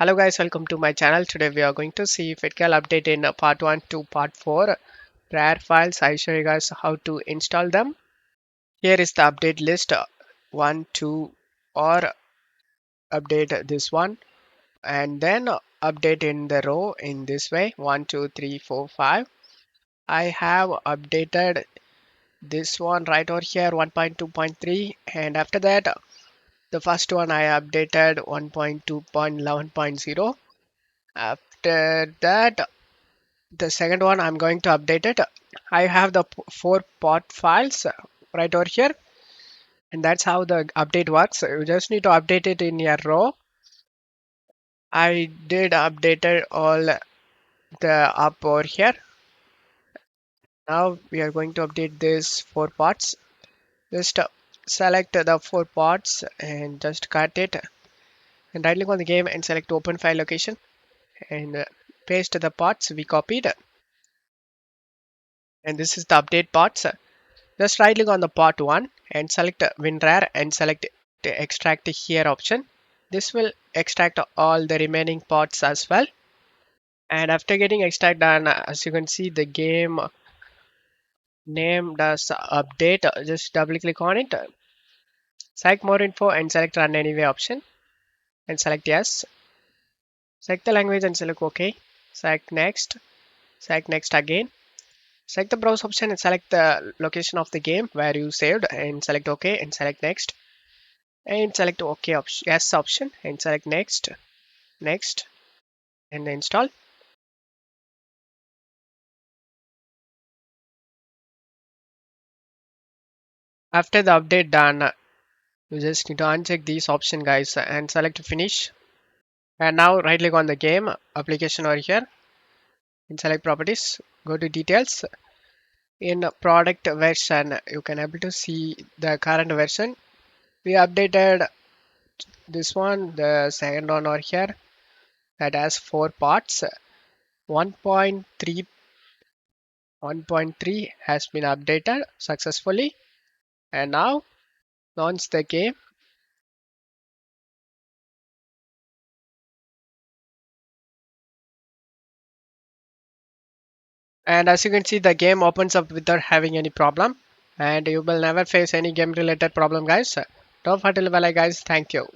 Hello guys, welcome to my channel. Today we are going to see FitGirl update in part 1 to part 4 RAR files. I show you guys how to install them. Here is the update list 1, 2 or update this one and then update in the row in this way 1, 2, 3, 4, 5. I have updated this one right over here 1.2.3 and after that the first one I updated 1.2.11.0. After that the second one I'm going to update it. I have the four pot files right over here, and that's how the update works. You just need to update it in your row. I did updated all the up over here. Now we are going to update this four pots. Just select the four pots and just cut it and right click on the game and select open file location and paste the pots we copied, and this is the update pots. Just right click on the part 1 and select WinRAR and select the extract here option. This will extract all the remaining parts as well. And after getting extract done, as you can see, the game name does update. Just double click on it, select more info and select run anyway option and select yes. Select the language and select OK. Select next again. Select the browse option and select the location of the game where you saved and select OK and select next. And select OK option, yes option and select next and install. After the update done, you just need to uncheck these option guys and select finish. And now right click on the game application over here and select properties, go to details. In product version you can able to see the current version. We updated this one, the second one over here, that has four parts. 1.3 1.3 has been updated successfully, and now launch the game. And as you can see, the game opens up without having any problem, and you will never face any game related problem guys. Don't forget to leave a like guys. Thank you.